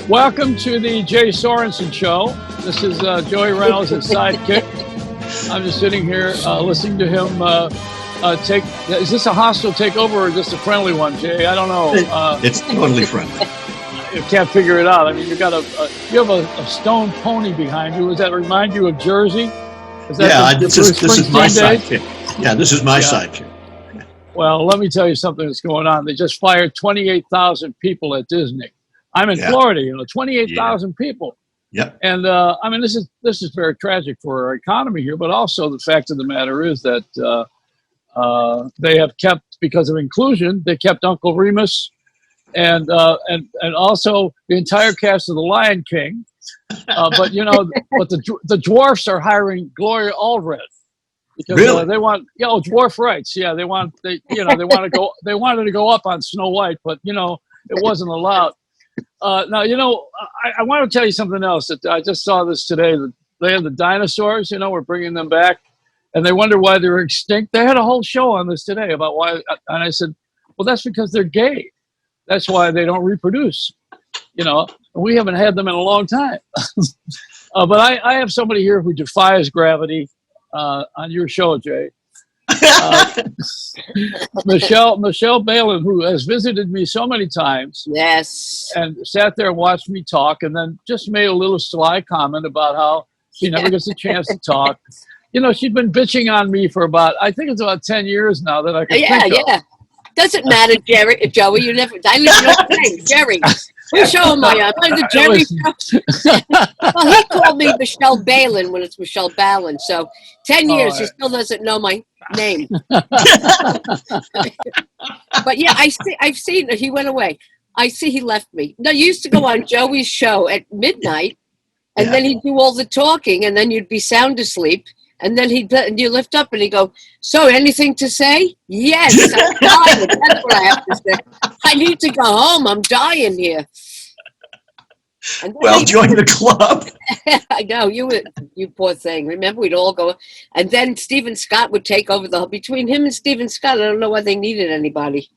Welcome to the Jay Sorensen Show. This is Joey Reynolds' sidekick. I'm just sitting here listening to him take. Is this a hostile takeover or just a friendly one, Jay? I don't know. It's totally friendly. You can't figure it out. I mean, you have a stone pony behind you. Does that remind you of Jersey? This is my sidekick. Yeah, this is my sidekick. Well, let me tell you something that's going on. They just fired 28,000 people at Disney. I'm in Florida, 28,000 people. Yeah. And I mean, this is very tragic for our economy here, but also the fact of the matter is that they have kept, because of inclusion, they kept Uncle Remus and also the entire cast of The Lion King. But the dwarfs are hiring Gloria Allred. Because really? They want dwarf rights. Yeah, they wanted to go up on Snow White, but it wasn't allowed. Now I want to tell you something else that I just saw this today. That they have the dinosaurs. We're bringing them back, and they wonder why they're extinct. They had a whole show on this today about why, and I said, well, that's because they're gay. That's why they don't reproduce. We haven't had them in a long time. But I have somebody here who defies gravity. On your show, Jay. Michelle Balan, who has visited me so many times. Yes. And sat there and watched me talk and then just made a little sly comment about how she never gets a chance to talk. She's been bitching on me for I think it's about 10 years now that I can think of. Yeah. Doesn't matter, Joey. I didn't know your name, Jerry. Whose show am I on? I'm on the Jerry show. Well, he called me Michelle Balan when it's Michelle Balan. So 10 years, he still doesn't know my name. But yeah, I've seen he went away. I see he left me. No, you used to go on Joey's show at midnight, and then he'd do all the talking, and then you'd be sound asleep. And then you lift up and he'd go, so anything to say? Yes, I'm dying. That's what I have to say. I need to go home. I'm dying here. Well, join the club. I know, you poor thing. Remember, we'd all go. And then Stephen Scott would take over between him and Stephen Scott, I don't know why they needed anybody.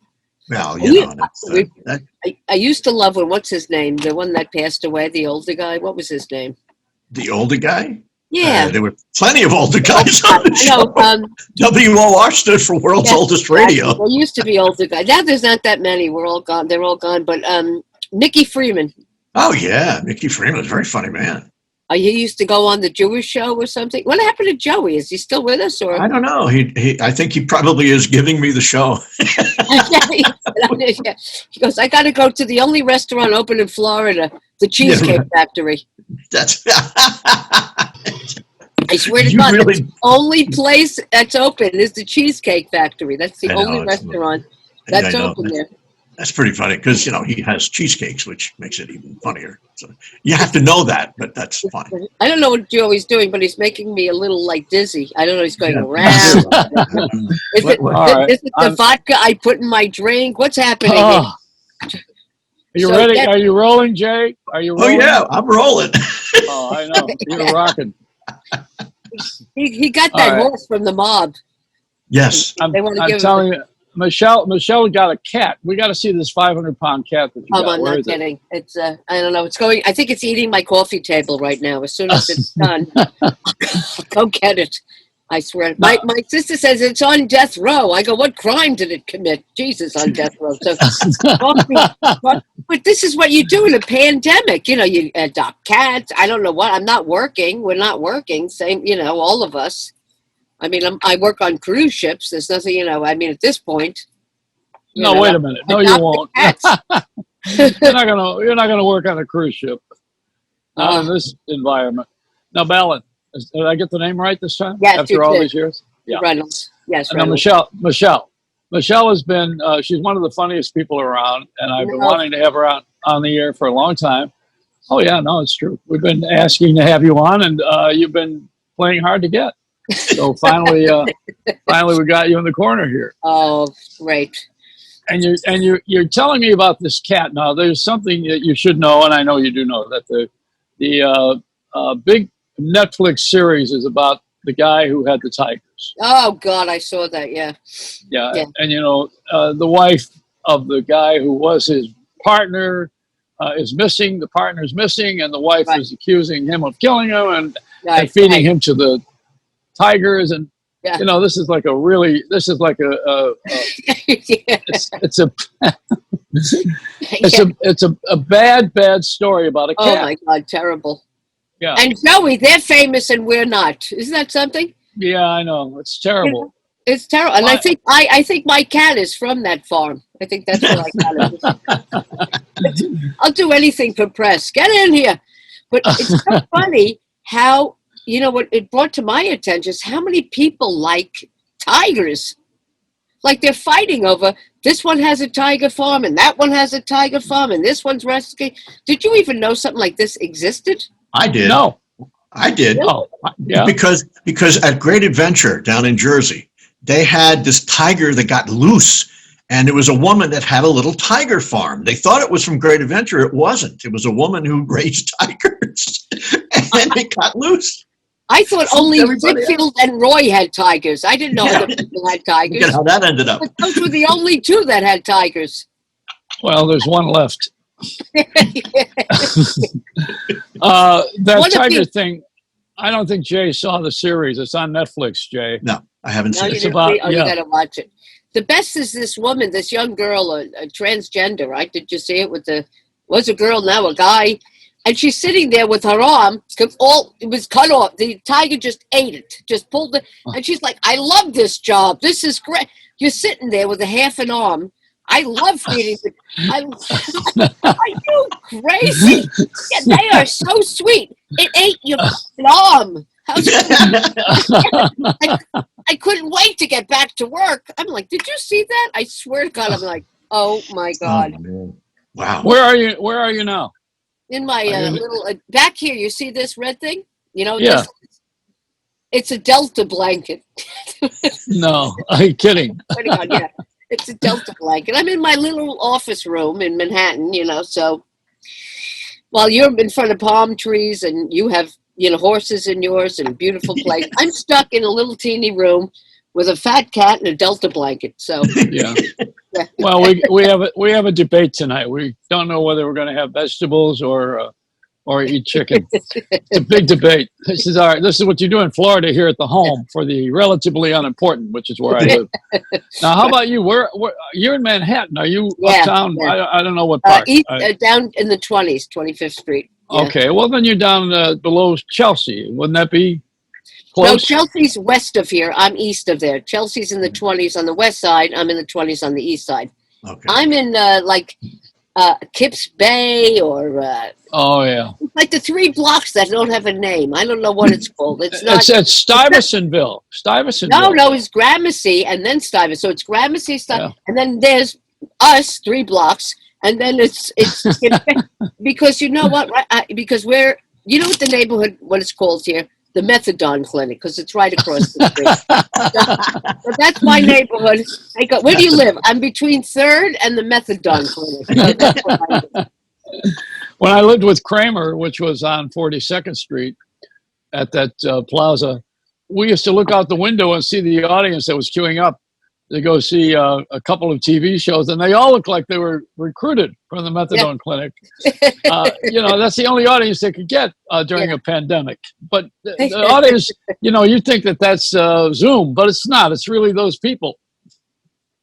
Well, I used to love what's his name? The one that passed away, the older guy. What was his name? The older guy? Yeah. There were plenty of older guys on the show. WOR stood for World's Oldest Radio. There used to be older guys. Now there's not that many. We're all gone. They're all gone. But Mickey Freeman. Oh, yeah. Mickey Freeman was a very funny man. He used to go on the Jewish show or something. What happened to Joey? Is he still with us? Or I don't know. I think he probably is giving me the show. He goes, I got to go to the only restaurant open in Florida, the Cheesecake Factory. That's... I swear to God, the only place that's open is the Cheesecake Factory. That's the only restaurant that's open there. That's pretty funny because, he has cheesecakes, which makes it even funnier. So you have to know that, but that's fine. I don't know what Joey's doing, but he's making me a little dizzy. I don't know. He's going around. Is it the vodka I put in my drink? What's happening? Are you ready? Are you rolling, Jay? Are you rolling? Oh, yeah, I'm rolling. Oh, I know. You're rocking. He got that horse from the mob. Yes. I'm telling you, Michelle got a cat. We got to see this 500-pound cat that you got. I'm not kidding. It's I don't know. It's going. I think it's eating my coffee table right now. As soon as it's done, go get it. I swear. My sister says it's on death row. I go, what crime did it commit? Jesus, on death row. So, but this is what you do in a pandemic. You adopt cats. I don't know what. I'm not working. We're not working. Same, all of us. I mean, I work on cruise ships. There's nothing, at this point. Wait a minute. No, you won't. You're not gonna work on a cruise ship. Not in this environment. Now, Balan, did I get the name right this time? Yes, after all these years. Yeah. Reynolds. Yes, Reynolds. Michelle has been. She's one of the funniest people around, and I've been wanting to have her on the air for a long time. Oh yeah, no, it's true. We've been asking to have you on, and you've been playing hard to get. So finally we got you in the corner here. Oh, great! And you're telling me about this cat. Now, there's something that you should know, and I know you do know that the big Netflix series is about the guy who had the tigers. Oh God, I saw that. Yeah. And the wife of the guy who was his partner is missing, the partner's missing, and the wife Right. is accusing him of killing him and Right, feeding right. him to the tigers. And Yeah. you know, this is like a Yeah. it's a it's a bad story about a cat. Oh my God, terrible. Yeah, And Joey, they're famous and we're not. Isn't that something? yeah, I know, it's terrible. It's terrible. And Why- I think my cat is from that farm. I think that's where I got it. I'll do anything for press. Get in here. But it's so funny how, you know, what it brought to my attention is how many people like tigers. Like they're fighting over this one has a tiger farm and that one has a tiger farm and this one's rescuing. Did you even know something like this existed? I did. No, I did. oh, yeah, Because at Great Adventure down in Jersey, they had this tiger that got loose, and there was a woman that had a little tiger farm. They thought it was from Great Adventure. It wasn't. It was a woman who raised tigers, and it got loose. I thought only Everybody Ziegfeld and Roy had tigers. I didn't know Yeah. other people had Look tigers. at how that ended up. But those were the only two that had tigers. well, there's one left. That One of tiger the- thing, I don't think Jay saw the series. It's on Netflix, Jay. No, I haven't No, seen you it. It's didn't about- see- oh, yeah. you got to watch it. The best is this woman, this young girl, a transgender, right? Did you see it with was a girl, now a guy. And she's sitting there with her arm, it was cut off. The tiger just ate it, just pulled it. And she's like, I love this job. This is great. You're sitting there with a half an arm. I love feeding the. Are you crazy? Yeah, they are so sweet. It ate your arm. I couldn't wait to get back to work. I'm like, did you see that? I swear to God, I'm like, oh my God. Oh, man. Wow. Where are you now? In my little back here, you see this red thing? You know, Yeah. it's a Delta blanket. No, are you kidding? Swear to God, yeah, it's a Delta blanket. I'm in my little office room in Manhattan, you know. So while you're in front of palm trees and you have, you know, horses in yours and a beautiful place, I'm stuck in a little teeny room with a fat cat and a Delta blanket. So Yeah. Well, we have a debate tonight. We don't know whether we're going to have vegetables or eat chicken. It's a big debate. This is what you do in Florida here at the home for the relatively unimportant, which is where I live. Now, how about you? Where you're in Manhattan? Are you uptown? Yeah. I don't know what part. Down in the 20s, 25th Street. Yeah. Okay, well then you're down below Chelsea. Wouldn't that be close? No, Chelsea's west of here. I'm east of there. Chelsea's in the 20s on the west side. I'm in the 20s on the east side. Okay. I'm in Kips Bay or Oh yeah, like the 3 blocks that don't have a name. I don't know what it's called. It's not. it's at Stuyvesantville. Stuyvesantville. No, it's Gramercy and then Stuyvesant. So it's Gramercy, Yeah. and then there's us 3 blocks, and then it's because you know what? Right? Because you know what the neighborhood, what it's called here, the Methadone Clinic, because it's right across the street. So that's my neighborhood. I go, where do you live? I'm between 3rd and the Methadone Clinic. So that's where I live. When I lived with Kramer, which was on 42nd Street at that plaza, we used to look out the window and see the audience that was queuing up to go see a couple of TV shows, and they all looked like they were recruited from the Methadone Clinic. You know, that's the only audience they could get during a pandemic. But the audience, you know, you think that's Zoom, but it's not. It's really those people.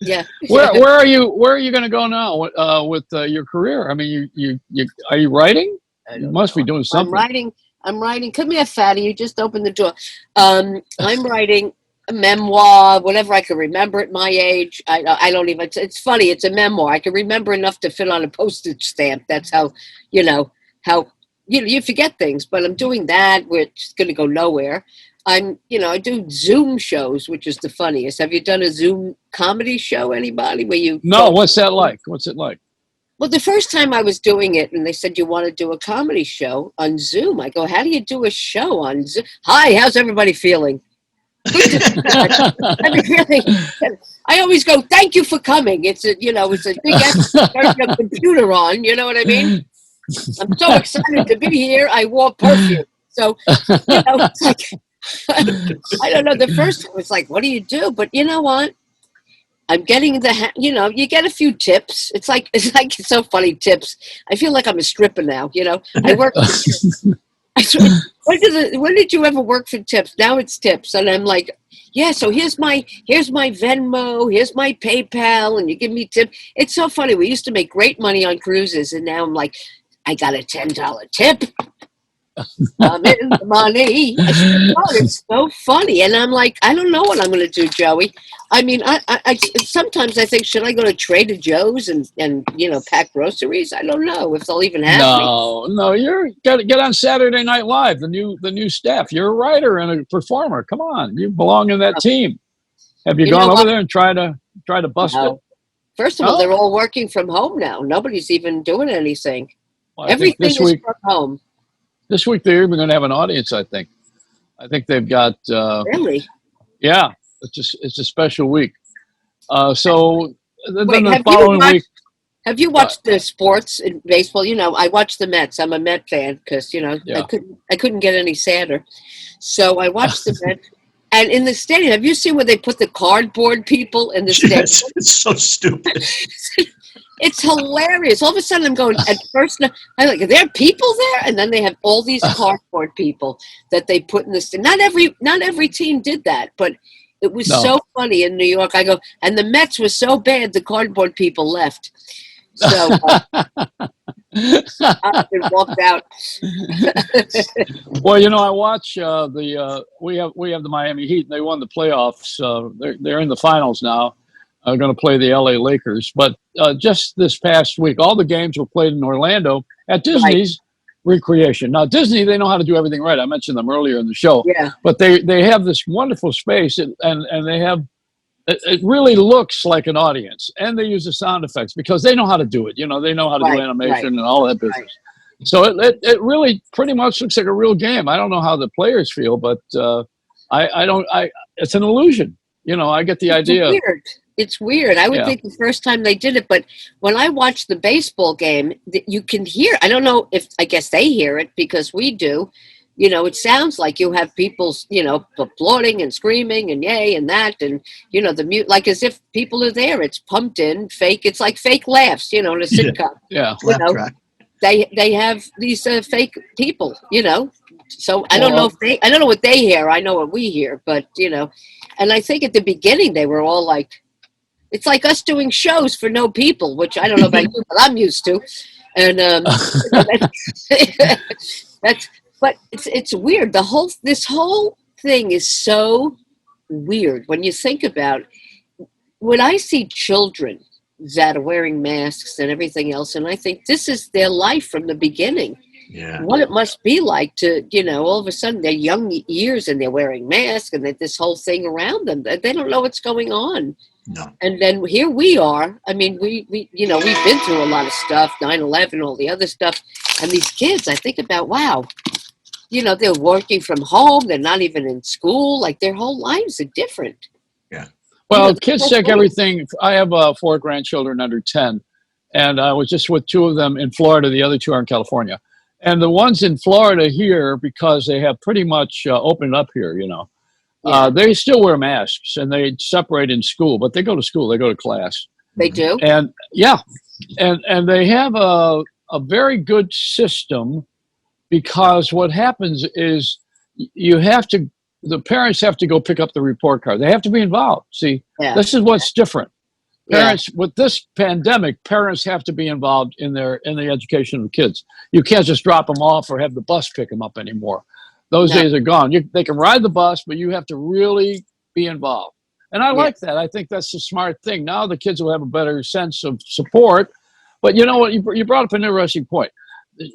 Yeah. Where are you? Where are you going to go now with your career? I mean, you are you writing? You must be doing something. I'm writing. Come here, fatty. You just opened the door. I'm writing a memoir, whatever I can remember at my age. I don't even. It's funny. It's a memoir. I can remember enough to fit on a postage stamp. That's how you forget things. But I'm doing that, which is going to go nowhere. I do Zoom shows, which is the funniest. Have you done a Zoom comedy show, anybody? No, what's that like? What's it like? Well, the first time I was doing it, and they said, you want to do a comedy show on Zoom? I go, how do you do a show on Zoom? Hi, how's everybody feeling? I mean, really, I always go, thank you for coming. It's a big effort to turn your computer on. You know what I mean? I'm so excited to be here. I wore perfume. So, it's like, I don't know. The first one was like, what do you do? But you know what? I'm getting you get a few tips. It's so funny, tips. I feel like I'm a stripper now. I work for tips. When did you ever work for tips? Now it's tips, and I'm like, yeah. So here's my Venmo, here's my PayPal, and you give me tip. It's so funny. We used to make great money on cruises, and now I'm like, I got a $10 tip. I'm in the money. It's so funny, and I'm like, I don't know what I'm going to do, Joey. I mean, I sometimes I think, should I go to Trader Joe's and pack groceries? I don't know if they'll even have me. No, you're got to get on Saturday Night Live. The new staff. You're a writer and a performer. Come on, you belong in that team. Have you gone over there and try to bust it? First of all, they're all working from home now. Nobody's even doing anything. Well, Everything is from home. This week they're even going to have an audience. I think they've got. Really? Yeah, it's a special week. So then the following week. Have you watched the sports in baseball? I watch the Mets. I'm a Met fan because I couldn't get any sadder. So I watched the Mets. And in the stadium, have you seen where they put the cardboard people in the stadium? Yes, it's so stupid. It's hilarious. All of a sudden, I'm going, at first, I'm like, are there people there? And then they have all these cardboard people that they put in the stadium. Not every team did that, but it was so funny in New York. I go, and the Mets were so bad, the cardboard people left. So I walked out. Well, I watch we have the Miami Heat, and they won the playoffs. They're in the finals now. Are going to play the LA Lakers. But just this past week, all the games were played in Orlando at Disney's Recreation. Now, Disney, they know how to do everything right. I mentioned them earlier in the show. Yeah. But they have this wonderful space, and they have it really looks like an audience. And they use the sound effects because they know how to do it. They know how to do animation and all that business. Right. So it really pretty much looks like a real game. I don't know how the players feel, but it's an illusion. I get the idea. Weird. It's weird. I would think the first time they did it, but when I watch the baseball game, you can hear. I don't know I guess they hear it because we do. It sounds like you have people, applauding and screaming and yay and that, and the mute, like as if people are there. It's pumped in, fake. It's like fake laughs, in a sitcom. Yeah. They have these fake people, So I don't know I don't know what they hear. I know what we hear, but and I think at the beginning they were all like. It's like us doing shows for no people, which I don't know about you, but I'm used to. And but it's weird. This whole thing is so weird when you think about. When I see children that are wearing masks and everything else, and I think this is their life from the beginning. Yeah. What it must be like to, all of a sudden they're young years and they're wearing masks and this whole thing around them. They don't know what's going on. No. And then here we are. I mean, we've been through a lot of stuff, 9/11, all the other stuff. And these kids, I think about, wow, they're working from home. They're not even in school. Like their whole lives are different. Yeah. Well, kids take everything. I have 4 grandchildren under 10. And I was just with 2 of them in Florida. The other 2 are in California. And the ones in Florida here, because they have pretty much opened up here, they still wear masks and they separate in school, but they go to school, they go to class. They do? And and they have a very good system because what happens is the parents have to go pick up the report card. They have to be involved. See, this is what's different. Parents with this pandemic, parents have to be involved in the education of the kids. You can't just drop them off or have the bus pick them up anymore. Those days are gone. They can ride the bus, but you have to really be involved. And I like that. I think that's a smart thing. Now the kids will have a better sense of support. But you know what? You brought up an interesting point.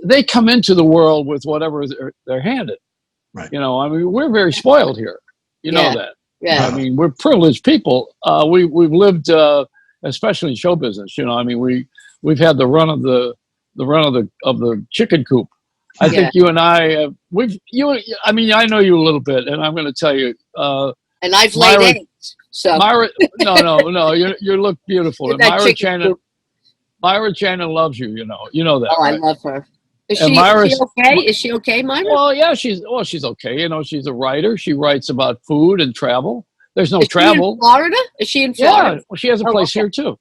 They come into the world with whatever they're handed. Right. I mean, we're very spoiled here. You know that. Yeah. I mean, we're privileged people. We've lived, especially in show business. I mean, we've had the run of the chicken coop. I think you and I, I mean, I know you a little bit, and I'm going to tell you. And I've laid eggs. So Myra, no, you look beautiful. And Myra Channon loves you. You know that. Oh, right? I love her. Is she okay? Is she okay, Myra? Well, yeah, she's okay. She's a writer. She writes about food and travel. There's no Is she in travel. Florida? Is she in Yeah, Florida? well, she has a Oh, place okay. here too.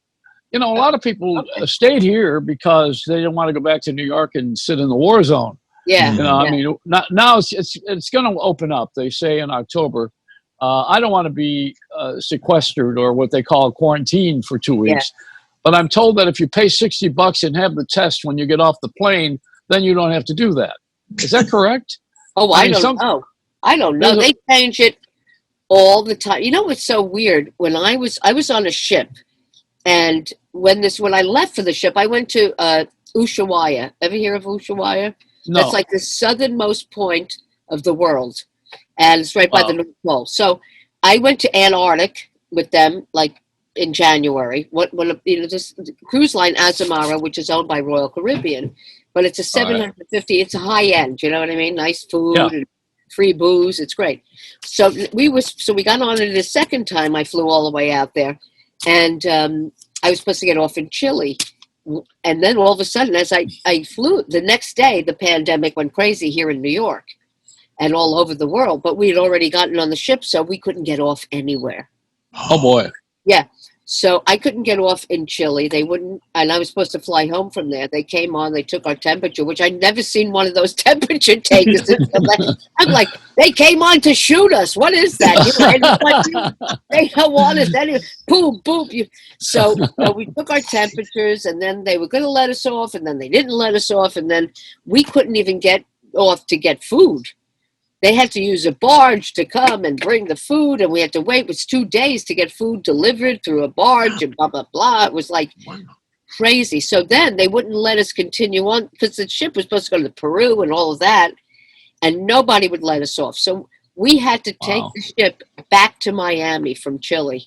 A lot of people stayed here because they didn't want to go back to New York and sit in the war zone. Yeah. I Yeah. mean, now it's going to open up. They say in October. I don't want to be sequestered or what they call quarantined for 2 Yeah. weeks, but I'm told that if you pay $60 and have the test when you get off the plane, then you don't have to do that. Is that correct? Oh, I don't know. I don't know. They change it all the time. You know what's so weird? When I was on a ship, and when I left for the ship, I went to Ushuaia. Ever hear of Ushuaia? No. That's like the southernmost point of the world, and it's right by the North Pole. So I went to Antarctic with them, like in January. This cruise line Azamara, which is owned by Royal Caribbean, but it's a 750. It's a high end. You know what I mean? Nice food and free booze. It's great. So we got on it a second time. I flew all the way out there, and I was supposed to get off in Chile. And then all of a sudden, as I flew, the next day, the pandemic went crazy here in New York and all over the world. But we had already gotten on the ship, so we couldn't get off anywhere. Oh, boy. Yeah. So I couldn't get off in Chile. They wouldn't, and I was supposed to fly home from there. They came on, they took our temperature, which I'd never seen one of those temperature takers. I'm like, they came on to shoot us. What is that? They don't want us anyway. Boom, boom. So we took our temperatures, and then they were going to let us off, and then they didn't let us off, and then we couldn't even get off to get food. They had to use a barge to come and bring the food, and we had to wait. It was 2 days to get food delivered through a barge and blah, blah, blah. It was like crazy. So then they wouldn't let us continue on because the ship was supposed to go to Peru and all of that, and nobody would let us off. So we had to take the ship back to Miami from Chile.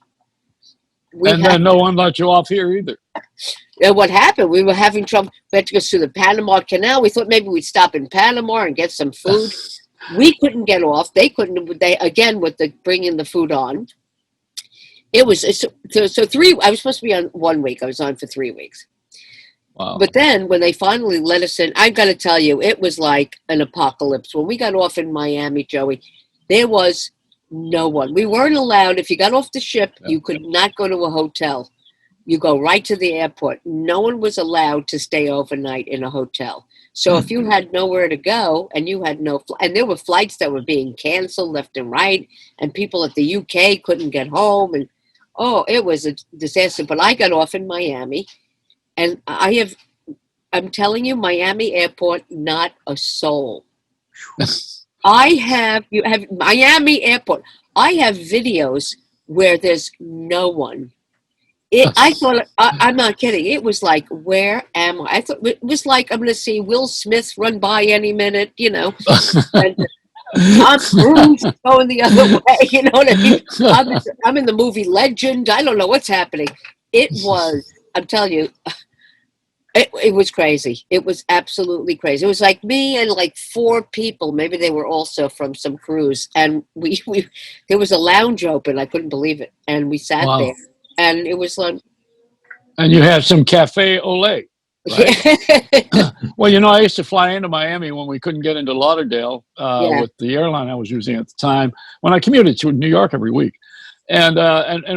Then no one let you off here either. And what happened? We were having trouble. We had to go through the Panama Canal. We thought maybe we'd stop in Panama and get some food. We couldn't get off. They couldn't. They again with the bringing the food on. It was so 3. I was supposed to be on 1 week. I was on for 3 weeks. Wow. But then when they finally let us in, I've got to tell you, it was like an apocalypse. When we got off in Miami, Joey, there was no one. We weren't allowed. If you got off the ship, you could not go to a hotel. You go right to the airport. No one was allowed to stay overnight in a hotel. So if you had nowhere to go and you had and there were flights that were being canceled left and right, and people at the UK couldn't get home, and it was a disaster. But I got off in Miami, and I'm telling you, Miami airport, not a soul. You have Miami airport. I have videos where there's no one. I thought, I'm not kidding. It was like, where am I? I thought it was like, I'm going to see Will Smith run by any minute, and Tom Cruise going the other way, you know what I mean? I'm in the movie Legend. I don't know what's happening. It was, I'm telling you, it was crazy. It was absolutely crazy. It was like me and like 4 people. Maybe they were also from some cruise. And we there was a lounge open. I couldn't believe it. And we sat there. And it was like... And you had some cafe au lait, right? Well, I used to fly into Miami when we couldn't get into Lauderdale with the airline I was using at the time, when I commuted to New York every week. And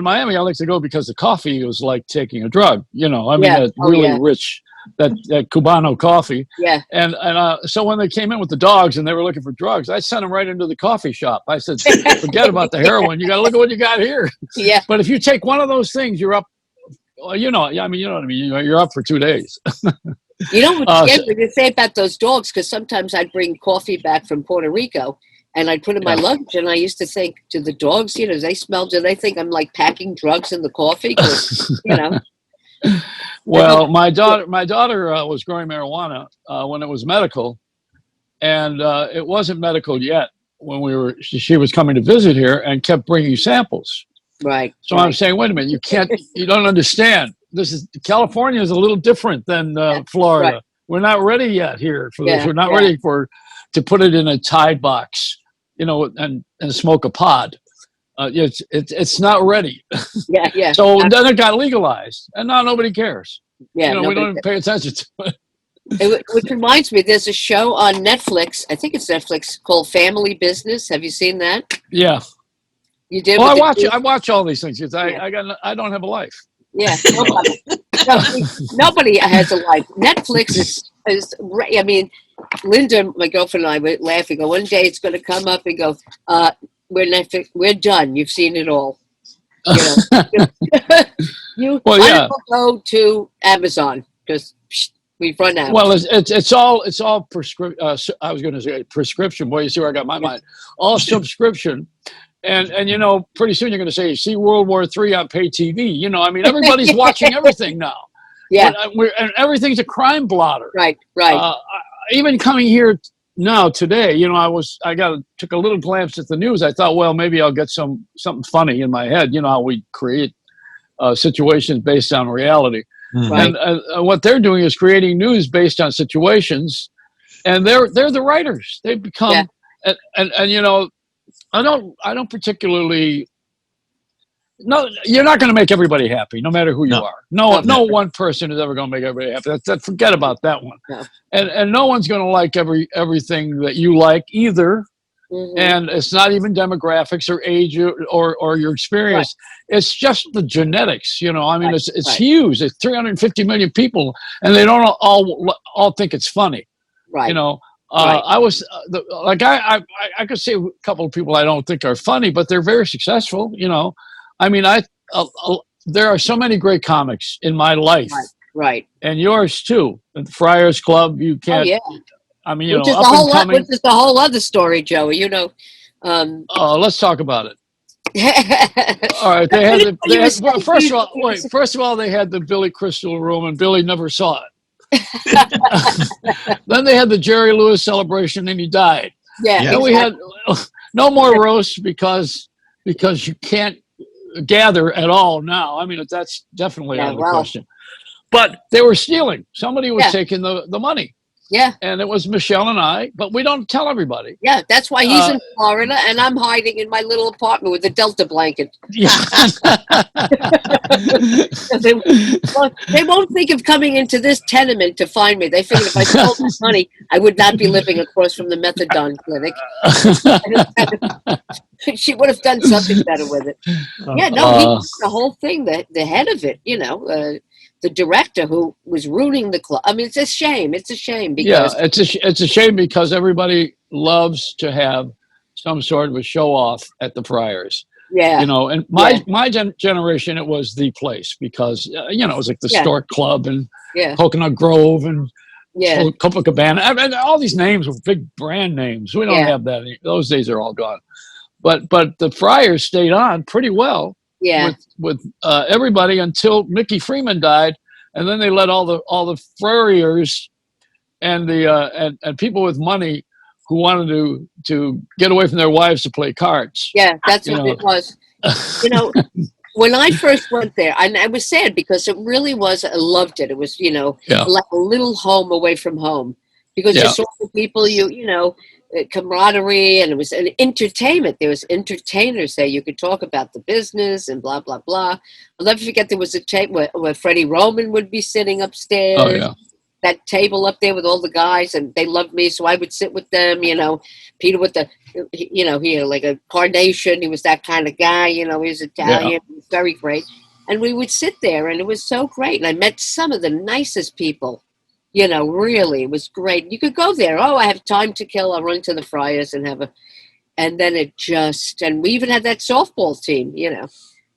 Miami, I like to go because the coffee was like taking a drug, that really rich, that Cubano coffee. Yeah. And so when they came in with the dogs and they were looking for drugs, I sent them right into the coffee shop. I said, forget about the heroin. You got to look at what you got here. Yeah. But if you take one of those things, you're up. Well, you know what I mean. You're up for 2 days. You know what you say about those dogs? Because sometimes I'd bring coffee back from Puerto Rico, and I'd put in my luggage, and I used to think, do the dogs, do they think I'm like packing drugs in the coffee? 'Cause, Well, my daughter was growing marijuana when it was medical, and it wasn't medical yet when she was coming to visit here and kept bringing samples. Right. So I'm saying, wait a minute, you don't understand. California is a little different than Florida. Right. We're not ready yet here for this. We're not ready to put it in a Tide box, and smoke a pod. It's not ready. Yeah. So then it got legalized, and now nobody cares. Yeah, we don't even pay attention to it. Which reminds me, there's a show on Netflix. I think it's Netflix called Family Business. Have you seen that? Yeah. You did. Well, with the I watch all these things because Yeah. I don't have a life. Yeah, nobody, nobody has a life. Netflix I mean, Linda, my girlfriend, and I were laughing. One day it's going to come up and go, "We're Netflix. We're done. You've seen it all. You know, you Well, might as yeah. well go to Amazon because we've run out." Well, it's all prescription. I was going to say prescription. Boy, you see where I got my mind. All subscription. And you know, pretty soon you're going to say, see World War III on pay TV. You know, I mean, everybody's watching everything now. Yeah, And everything's a crime blotter. right. Even coming here now today, you know, took a little glance at the news. I thought, well, maybe I'll get something funny in my head. You know how we create situations based on reality. Right. And what they're doing is creating news based on situations, and they're the writers. They become and you know, I don't particularly. No, you're not going to make everybody happy, no matter who you No. are. No one person is ever going to make everybody happy. Forget about that one. No. And no one's going to like everything that you like either. Mm-hmm. And it's not even demographics or age or your experience. Right. It's just the genetics. You know, I mean, it's huge. It's 350 million people, and they don't all think it's funny. Right. You know. I was I could say a couple of people I don't think are funny, but they're very successful. You know, I mean, there are so many great comics in my life, right, and yours too. At the Friars Club, you can't. Oh, yeah. I mean, you which know, which is the whole other story, Joey. You know. Let's talk about it. All right, first of all, they had the Billy Crystal room, and Billy never saw it. Then they had the Jerry Lewis celebration, and he died. Yeah. Then we had no more roasts because you can't gather at all now. I mean, that's definitely out of the question. But they were stealing. Somebody was taking the money. Yeah. And it was Michelle and I, but we don't tell everybody. Yeah, that's why he's in Florida and I'm hiding in my little apartment with a Delta blanket. Yeah. They won't think of coming into this tenement to find me. They figured if I stole my money, I would not be living across from the methadone clinic. She would have done something better with it. Yeah, no, he was the whole thing, the head of it, you know, the director who was ruining the club. I mean, it's a shame. It's a shame because it's a shame because everybody loves to have some sort of a show off at the Friars. Yeah, you know, and my generation, it was the place because you know, it was like the Stork Club and Coconut Grove and Copacabana. I mean, all these names were big brand names. We don't have that. Those days are all gone. But the Friars stayed on pretty well. Yeah, with everybody until Mickey Freeman died, and then they let all the furriers and the and people with money who wanted to get away from their wives to play cards. Yeah, that's what it was. You know, when I first went there, I was sad because it really was. I loved it. It was, you know, like a little home away from home because you saw the people you know. Camaraderie, and it was an entertainment. There was entertainers there. You could talk about the business and blah blah blah. I'll never forget there was a tape where Freddie Roman would be sitting upstairs. Oh, yeah. That table up there with all the guys, and they loved me, so I would sit with them. You know, Peter with you know, he had like a carnation. He was that kind of guy. You know, he was Italian. Yeah. He was very great, and we would sit there, and it was so great. And I met some of the nicest people. You know, really, it was great. You could go there. Oh, I have time to kill. I'll run to the Friars and and then and we even had that softball team, you know,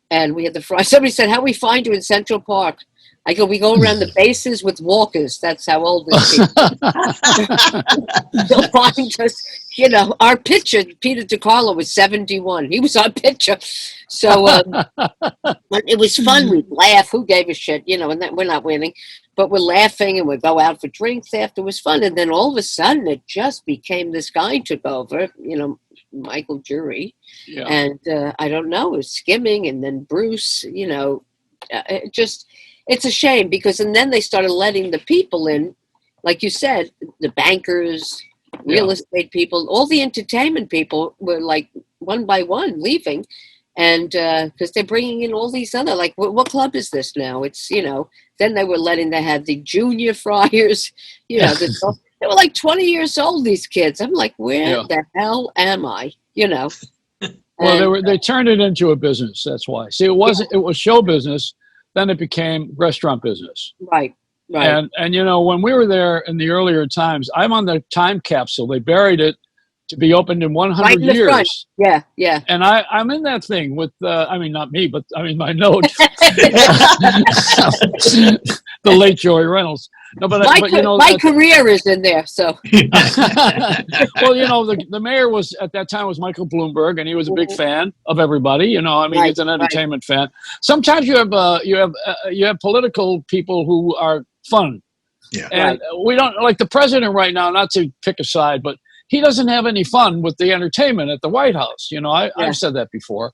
and we had the Friars. Somebody said, how we find you in Central Park? I go, we go around the bases with walkers. That's how old this is. They'll find us, you know, our pitcher, Peter DiCarlo, was 71. He was our pitcher. So it was fun. We'd laugh. Who gave a shit? You know, and we're not winning. But we're laughing and we'd go out for drinks after. It was fun. And then all of a sudden, it just became this guy took over, you know, Michael Jury. Yeah. And I don't know, it was Skimming and then Bruce, you know, it's a shame because, and then they started letting the people in, like you said, the bankers, real estate people, all the entertainment people were like one by one leaving. And because they're bringing in all these other, like, what club is this now? It's, you know, then they had the junior Friars, you know, they were like 20 years old, these kids. I'm like, where the hell am I? You know, Well, they turned it into a business. That's why. See, it wasn't. It was show business. Then it became restaurant business. Right. Right. And when we were there in the earlier times, I'm on the time capsule. They buried it to be opened in 100 right in the years. front. Yeah. Yeah. And I'm in that thing with, not me, but my note. The late Joey Reynolds. No, but my career is in there. So, well, the mayor was at that time was Michael Bloomberg, and he was a big fan of everybody. He's an entertainment fan. Sometimes you have political people who are fun, and we don't like the president right now. Not to pick a side, but he doesn't have any fun with the entertainment at the White House. I've said that before.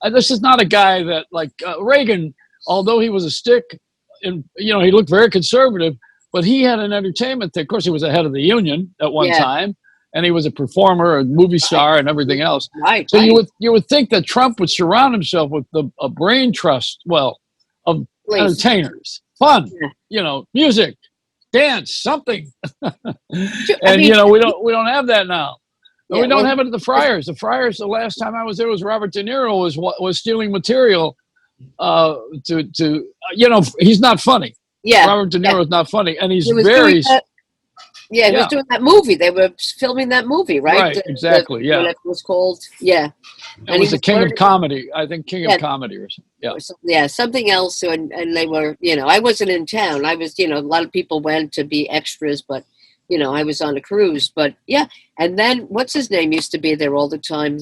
This is not a guy that like Reagan, although he was a stick, and he looked very conservative. But he had an entertainment thing. Of course, he was the head of the union at one time, and he was a performer, a movie star, and everything else. Right. So you would think that Trump would surround himself with a brain trust, of entertainers, fun, music, dance, something. And we don't have that now. We don't have it at the Friars. The Friars. The last time I was there was Robert De Niro was stealing material. He's not funny. Yeah, Robert De Niro is not funny, and he was doing that movie. They were filming that movie, right? Right, exactly. What it was called. Yeah, it was the King of Comedy. I think King of Comedy or something. Yeah, something else. And they were, I wasn't in town. I was, a lot of people went to be extras, but I was on a cruise. But yeah, and then what's his name used to be there all the time.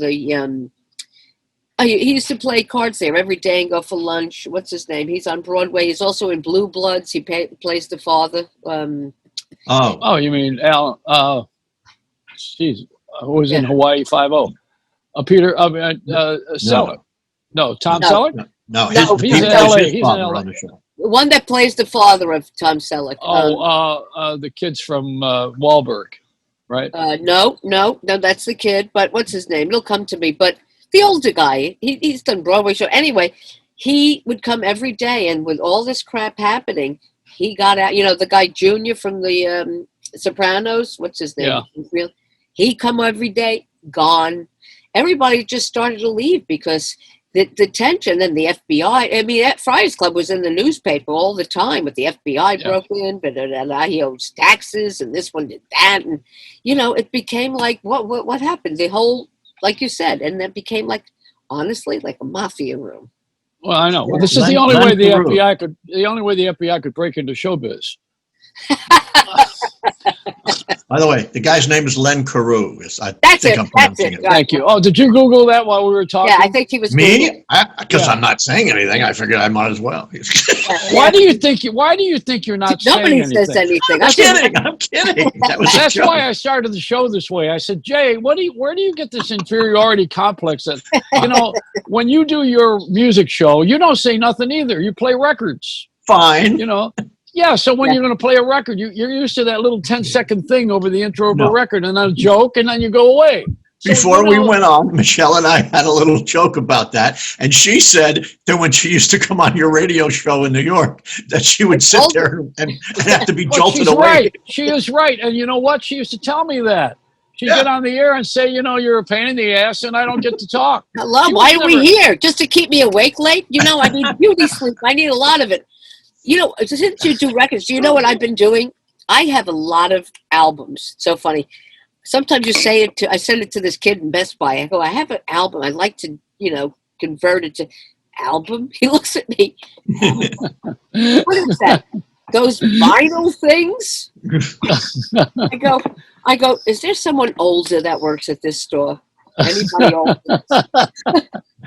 He used to play cards there every day and go for lunch. What's his name? He's on Broadway. He's also in Blue Bloods. He plays the father. You mean Al? Who was in Hawaii 5-0? Peter. Selleck. No, Tom Selleck. No, he's in L.A. He's in L.A. The one that plays the father of Tom Selleck. The kids from Wahlberg, right? No, that's the kid. But what's his name? It'll come to me. But the older guy, he's done Broadway show. Anyway, he would come every day, and with all this crap happening, he got out. The guy Junior from the Sopranos. What's his name? Yeah. He come every day, gone. Everybody just started to leave because the tension and the FBI. I mean, that Friars Club was in the newspaper all the time, but the FBI broke in, but he owes taxes, and this one did that, and it became like what happened? The whole, like you said, and that became honestly like a mafia room. Well, I know. Well, this is the only way the FBI could. The only way the FBI could break into showbiz. By the way, the guy's name is Len Carew. That's it. Thank you. Oh, did you Google that while we were talking? Yeah, I think he was. Me? Because I'm not saying anything. I figured I might as well. Why do you think you're not saying anything? Nobody says anything. I'm kidding. That's why I started the show this way. I said, Jay, where do you get this inferiority complex that when you do your music show, you don't say nothing either. You play records. Fine. Yeah, so when you're going to play a record, you're used to that little 10-second thing over the intro of a record, and then a joke, and then you go away. Before we went on, Michelle and I had a little joke about that, and she said that when she used to come on your radio show in New York, that she would sit there and have to be jolted away. Right. She is right, and you know what? She used to tell me that. She'd get on the air and say, you're a pain in the ass, and I don't get to talk. Hello, why are we here? Just to keep me awake late? I need beauty sleep. I need a lot of it. Since you do records, do you know what I've been doing? I have a lot of albums. So funny. Sometimes I send it to this kid in Best Buy. I go, I have an album. I'd like to, convert it to album. He looks at me. What is that? Those vinyl things? I go, is there someone older that works at this store? Anybody older?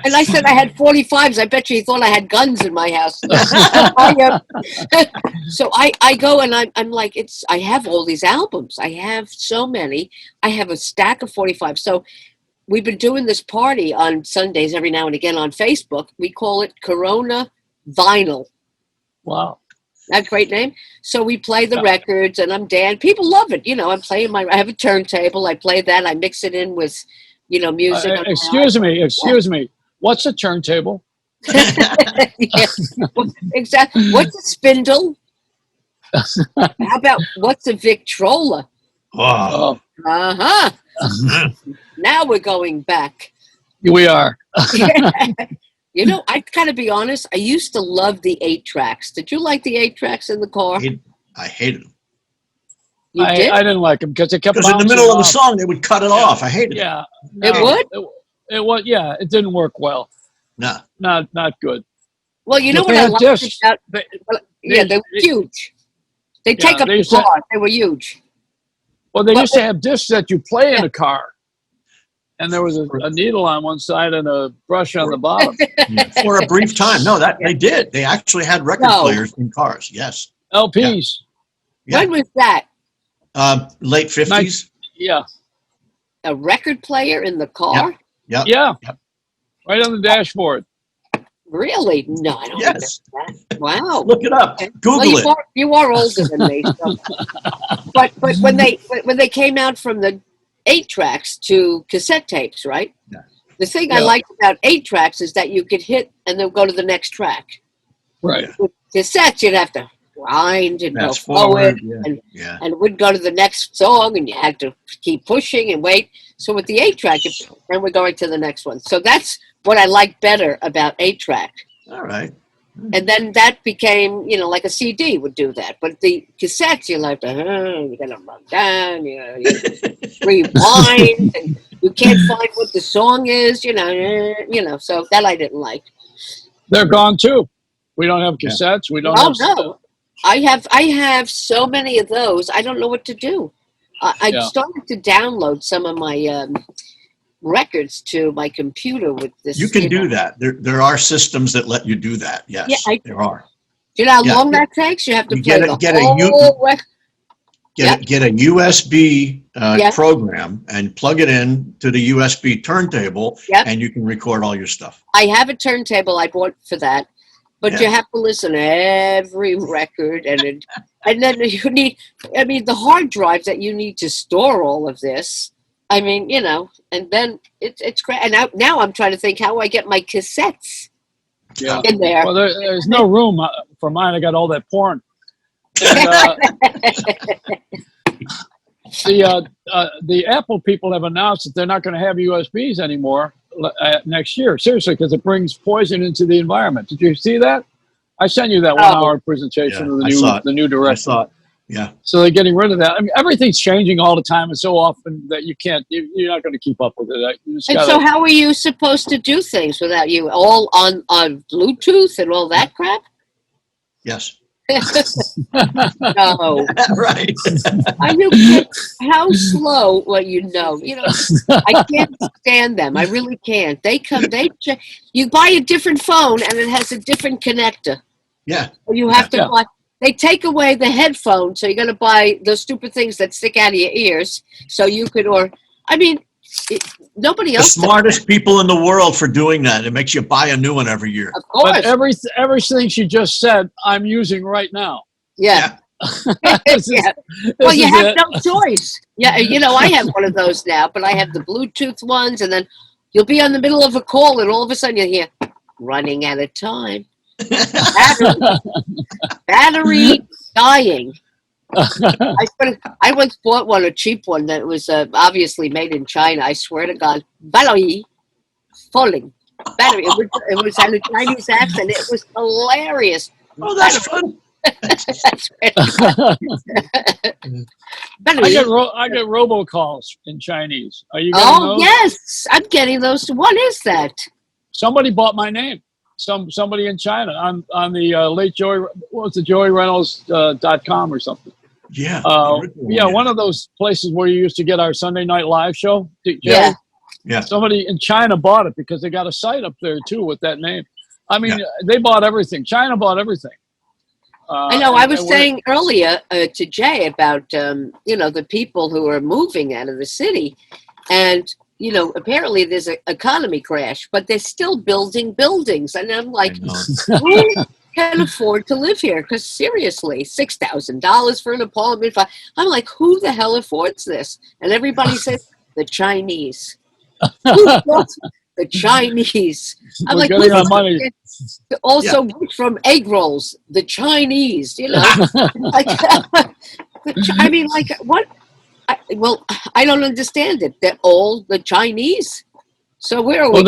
And I said I had 45s. I bet you he thought I had guns in my house. So I go and I'm like, I have all these albums. I have so many. I have a stack of 45. So we've been doing this party on Sundays every now and again on Facebook. We call it Corona Vinyl. Wow. That's a great name. So we play the records and I'm Dan. People love it. I'm playing I have a turntable. I play that. I mix it in with, music. Excuse me. What's a turntable? Exactly. What's a spindle? How about what's a Victrola? Wow. Uh-huh. Now we're going back. We are. You know, I gotta be honest. I used to love the 8 tracks. Did you like the 8 tracks in the car? I hated them. You did? I didn't like them because it kept Because in the bouncing middle of the off. song, they would cut it off. I hated it. Yeah, It would? It was. Yeah, it didn't work well. No. Not good. Well, you know But what they I had liked discs. about? They- Yeah, they were huge. They take up they the used to- car. They were huge. Well, they But- used to have discs that you play in Yeah. a car, and there was a needle on one side and a brush on the bottom. For a brief time. No, they did. They actually had record No. players in cars. Yes. LPs. Yeah. When was that? Late 50s. Yeah. A record player in the car? Yep. Yeah. Yep. Right on the dashboard. Really? No, I don't Yes. remember that. Wow. Look it up. Google Well, it. you are older than me. So. but when they came out from the 8 tracks to cassette tapes, right? Yeah. The thing I Yeah. liked about 8 tracks is that you could hit and then go to the next track. Right. With cassettes, you'd have to grind and Fast go forward, forward. Yeah. and it would go to the next song, and you had to keep pushing and wait. So with the 8 track, then we're going to the next one. So that's what I like better about 8 track. All right. And then that became, like a CD would do that. But the cassettes, you have to, you got to run down, you rewind, and you can't find what the song is, So that I didn't like. They're gone too. We don't have cassettes. We don't. Oh have no, I have so many of those. I don't know what to do. I started to download some of my records to my computer with this. You can do that. There are systems that let you do that. Yes, there are. Do you know how long that takes? You have to play the whole record. Get a USB program and plug it in to the USB turntable, and you can record all your stuff. I have a turntable I bought for that, but you have to listen to every record, and then you need. I mean, the hard drive that you need to store all of this. I mean, and then it's great. And now I'm trying to think how I get my cassettes in there. Well, there's no room for mine. I got all that porn. And, the Apple people have announced that they're not going to have USBs anymore next year. Seriously, because it brings poison into the environment. Did you see that? I sent you that 1-hour presentation of the new direction. I saw it. Yeah. So they're getting rid of that. I mean, everything's changing all the time and so often that you're not going to keep up with it. So how are you supposed to do things without you? All on Bluetooth and all that crap? Yes. No. Right. Are you kidding? How slow? Well, I can't stand them. I really can't. You buy a different phone and it has a different connector. Yeah. You have to buy. They take away the headphones, so you're going to buy those stupid things that stick out of your ears, so you could, nobody else. The smartest people in the world for doing that. It makes you buy a new one every year. Of course. But everything she just said, I'm using right now. Yeah. Well, you have no choice. Yeah, I have one of those now, but I have the Bluetooth ones, and then you'll be on the middle of a call, and all of a sudden you'll hear, running out of time. Battery dying. I once bought a cheap one that was obviously made in China. I swear to God, battery falling. Battery. It was had a Chinese accent. It was hilarious. Oh, that's fun. I get robocalls in Chinese. Are you getting those? Yes, I'm getting those. What is that? Somebody bought my name. Somebody in China on the late Joey. What was the JoeyReynolds.com or something? Yeah. One of those places where you used to get our Sunday Night Live show. Yeah. Somebody in China bought it because they got a site up there too with that name. I mean, they bought everything. China bought everything. I know. I was saying earlier to Jay about the people who are moving out of the city, and apparently there's an economy crash, but they're still building buildings, and I'm like, who can afford to live here? Because seriously, $6,000 for an apartment. I'm like, who the hell affords this? And everybody says the Chinese. Who affords the Chinese? I'm like, getting our money. Also from egg rolls, the Chinese. What? I don't understand it. They're all the Chinese. So where are we?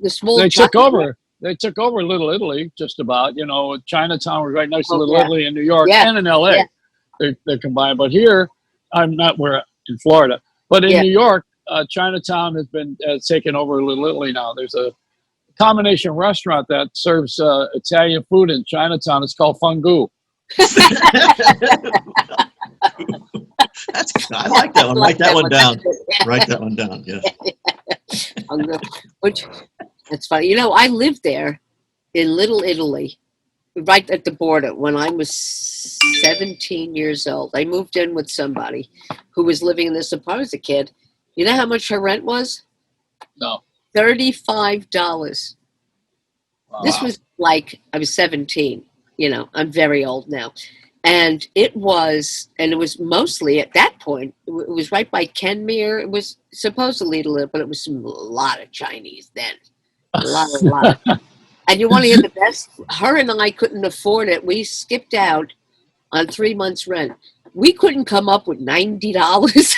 the small. They took over. They took over Little Italy, just about. You know, Chinatown was right next to Little Italy in New York and in L.A. They're combined. But here, I'm not where in Florida, but in New York, Chinatown has been taken over Little Italy now. There's a combination restaurant that serves Italian food in Chinatown. It's called Fungu. I like that one. Write that one down. Write that one down. Yes. Which, that's funny. You know, I lived there in Little Italy, right at the border, when I was 17 years old. I moved in with somebody who was living in this apartment as a kid. You know how much her rent was? No. $35. Wow. This was like, I was 17. You know, I'm very old now. And it was mostly at that point, it was right by Kenmere. It was supposedly little, but it was a lot of Chinese then. A lot. And you want to hear the best? Her and I couldn't afford it. We skipped out on 3 months' rent. We couldn't come up with $90.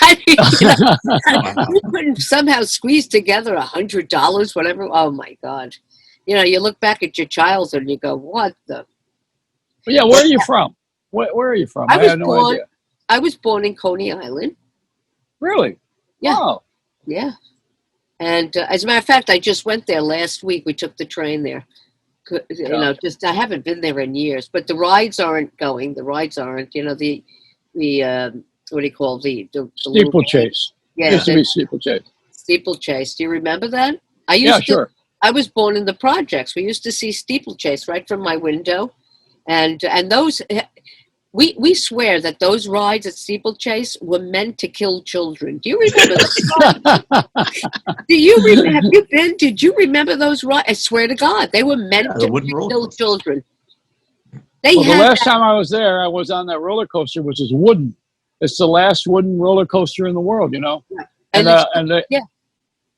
I mean, we couldn't somehow squeeze together $100, whatever. Oh, my God. You know, you look back at your childhood and you go, what the? Yeah, where are you from? Where are you from? I had no idea. I was born in Coney Island. Really? Yeah. Wow. Yeah. And as a matter of fact, I just went there last week. We took the train there. You know, I haven't been there in years, but the rides aren't going. The rides aren't. You know, the what do you call the steeplechase? Yeah, used to be steeplechase. Steeplechase. Do you remember that? Sure. I was born in the projects. We used to see steeplechase right from my window, and those. We swear that those rides at steeplechase were meant to kill children. Do you remember that? Have you been? Did you remember those rides? I swear to God, they were meant to kill children. The last time I was there, I was on that roller coaster, which is wooden. It's the last wooden roller coaster in the world, you know. Yeah. And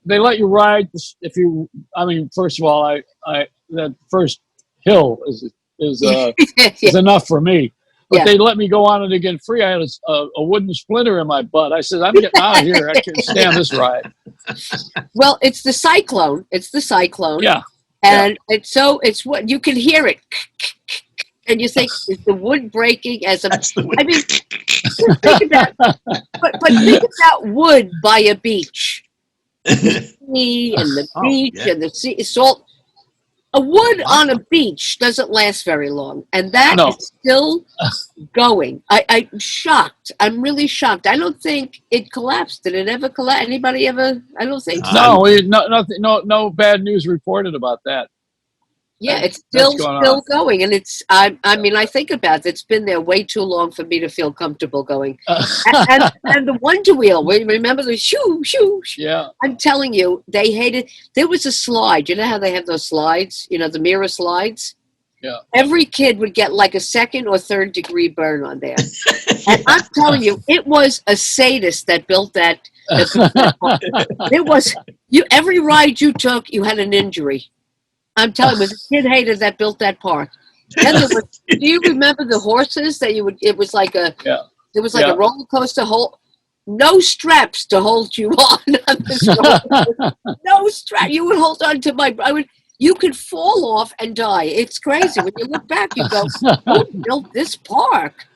they let you ride if you. I mean, first of all, that first hill is enough for me. But they let me go on it again free. I had a wooden splinter in my butt. I said, I'm getting out of here. I can't stand this ride. Well, it's the cyclone. Yeah. And it's what you can hear it. And you think, is the wood breaking I mean, think about, but think about wood by a beach. The sea and the beach and the sea, salt. A wood on a beach doesn't last very long, and that is still going. I'm shocked. I'm really shocked. I don't think it collapsed. Did it ever collapse? Anybody ever? I don't think so. No, no bad news reported about that. Yeah, it's still going, and it's. I mean, I think about it. It's been there way too long for me to feel comfortable going. And the Wonder Wheel. Remember the shoo? Yeah. I'm telling you, they hated. There was a slide. You know how they have those slides? You know, the mirror slides. Yeah. Every kid would get like a 2nd or 3rd degree burn on there. And I'm telling you, it was a sadist that built that. It was every ride you took, you had an injury. I'm telling you, it was a kid hater that built that park. Then do you remember the horses that you would? It was like a roller coaster. No straps to hold you on this roller. No strap. You would hold on to you could fall off and die. It's crazy. When you look back, you go, who built this park?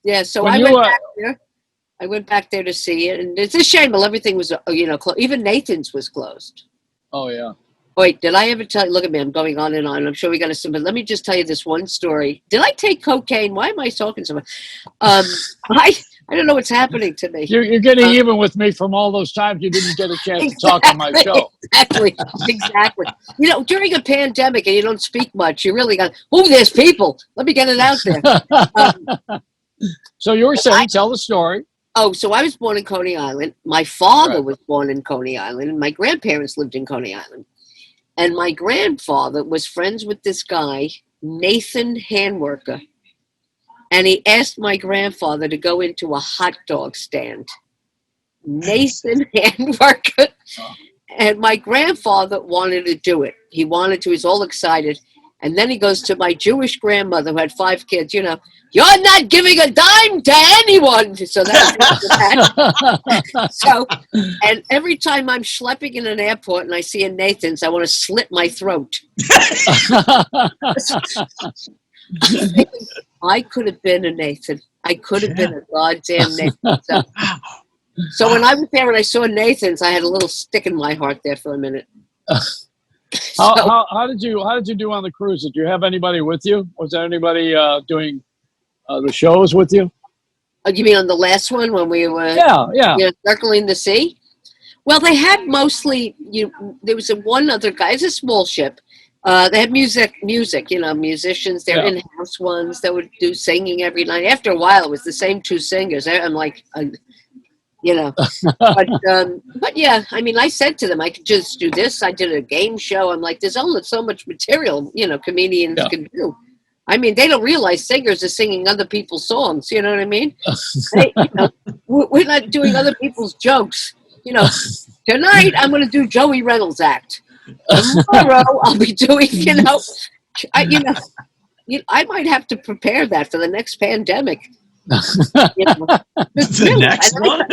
Yeah, so I went back there to see it, and it's a shame. Well, everything was, even Nathan's was closed. Oh, yeah. Wait, did I ever tell you? Look at me, I'm going on and on. I'm sure we got to, but let me just tell you this one story. Did I take cocaine? Why am I talking so much? I don't know what's happening to me. You're getting even with me from all those times you didn't get a chance to talk on my show. Exactly. You know, during a pandemic and you don't speak much, you really got, there's people. Let me get it out there. So you were saying, tell the story. Oh, so I was born in Coney Island. My father was born in Coney Island, and my grandparents lived in Coney Island. And my grandfather was friends with this guy, Nathan Handworker. And he asked my grandfather to go into a hot dog stand. Nathan Handworker. And my grandfather wanted to do it. He was all excited. And then he goes to my Jewish grandmother who had 5 kids, you know, you're not giving a dime to anyone. So that. So, and every time I'm schlepping in an airport and I see a Nathan's, I want to slit my throat. I could have been a Nathan. I could have been a goddamn Nathan. So when I was there and I saw Nathan's, I had a little stick in my heart there for a minute. How did you do on the cruise? Did you have anybody with you? Was there anybody doing the shows with you? You mean on the last one when we were circling the sea? Well, they had mostly there was one other guy. It's a small ship. They had music, you know, musicians. They're in-house ones that would do singing every night. After a while, it was the same 2 singers. I'm like, you know, but yeah, I mean, I said to them, I could just do this. I did a game show. I'm like, there's only so much material, you know, comedians can do. I mean, they don't realize singers are singing other people's songs. You know what I mean? You know, we're not doing other people's jokes. You know, tonight I'm going to do Joey Reynolds act. Tomorrow I'll be doing, you know, I might have to prepare that for the next pandemic. You know, the next one.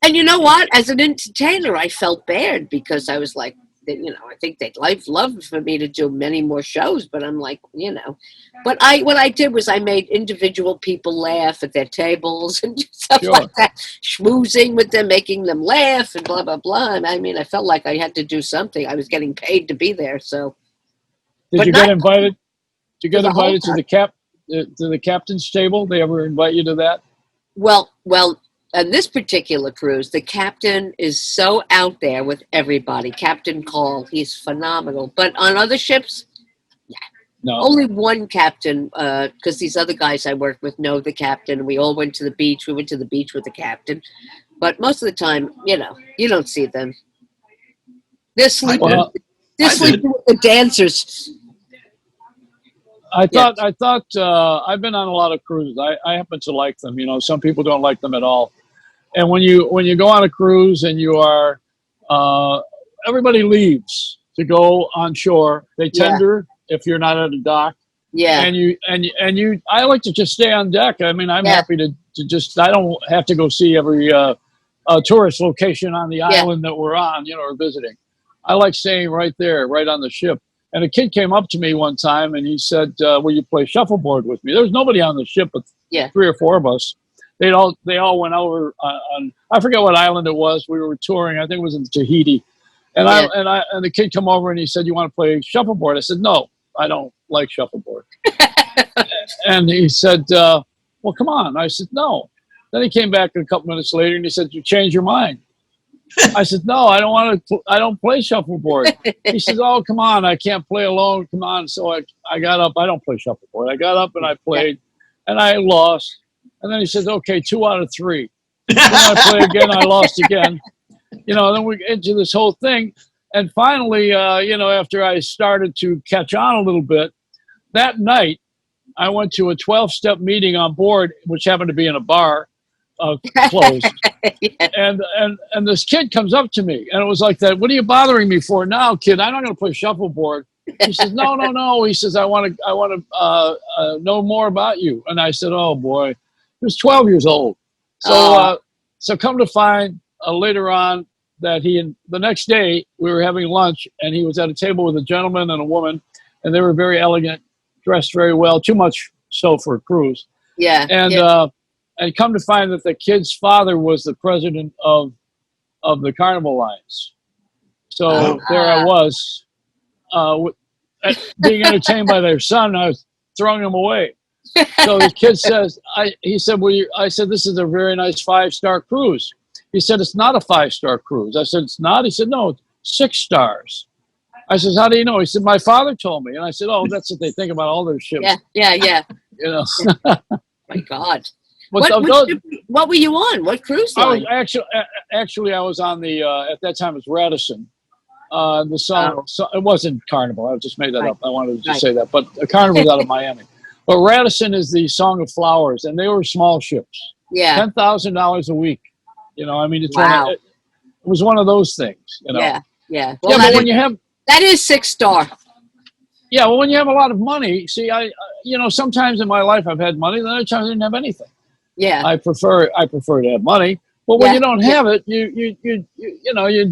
And you know what? As an entertainer, I felt bad because I was like, you know, I think they'd love for me to do many more shows, but I'm like, you know, but what I did was I made individual people laugh at their tables and stuff like that, schmoozing with them, making them laugh and blah, blah, blah. And I mean, I felt like I had to do something. I was getting paid to be there. So did you get invited? Did you get invited to the captain's table? They ever invite you to that? Well, on this particular cruise, the captain is so out there with everybody. Captain Call, he's phenomenal. But on other ships, no. Only one captain, because these other guys I work with know the captain. We all went to the beach. We went to the beach with the captain. But most of the time, you know, you don't see them. They're sleeping. They're sleeping with the dancers. I thought I've been on a lot of cruises. I happen to like them. You know, some people don't like them at all. And when you go on a cruise and you are, everybody leaves to go on shore. They tender if you're not at a dock. Yeah. And you, I like to just stay on deck. I mean, I'm happy to just, I don't have to go see every tourist location on the island that we're on, you know, or visiting. I like staying right there, right on the ship. And a kid came up to me one time and he said, will you play shuffleboard with me? There was nobody on the ship but 3 or 4 of us. They all went over on, I forget what island it was. We were touring. I think it was in Tahiti. And and the kid come over and he said, you want to play shuffleboard? I said, no, I don't like shuffleboard. And he said, well, come on. I said, no. Then he came back a couple minutes later and he said, you changed your mind. I said, no, I don't play shuffleboard. He says, oh, come on, I can't play alone. Come on. So I got up. I don't play shuffleboard. I got up and I played and I lost. And then he says, okay, 2 out of 3. Then I play again. I lost again. You know, then we get into this whole thing. And finally, you know, after I started to catch on a little bit, that night I went to a 12-step meeting on board, which happened to be in a bar. Closed. And this kid comes up to me and it was like that. What are you bothering me for now, kid? I'm not going to play shuffleboard. He says, no. He says, I want to know more about you. And I said, oh boy, he was 12 years old. So, so come to find later on that the next day we were having lunch and he was at a table with a gentleman and a woman and they were very elegant, dressed very well, too much so for a cruise. Yeah. And come to find that the kid's father was the president of the Carnival Lines. So there I was, being entertained by their son. I was throwing him away. So the kid says, he said, I said, this is a very nice 5-star cruise. He said, it's not a 5-star cruise. I said, it's not? He said, no, it's 6 stars. I said, how do you know? He said, my father told me. And I said, oh, that's what they think about all their ships. Yeah. You know. My God. What were you on? What cruise line? I was actually I was on the at that time it was Radisson. The song, so it wasn't Carnival. I just made that up. I wanted to say that, but Carnival was out of Miami. But Radisson is the Song of Flowers, and they were small ships. Yeah, $10,000 a week. You know, I mean, it was one of those things. You know. Yeah. Well, but when you have that is 6-star. Yeah, well, when you have a lot of money, see, sometimes in my life I've had money, then other times I didn't have anything. Yeah. I prefer to have money, but when you don't have it, you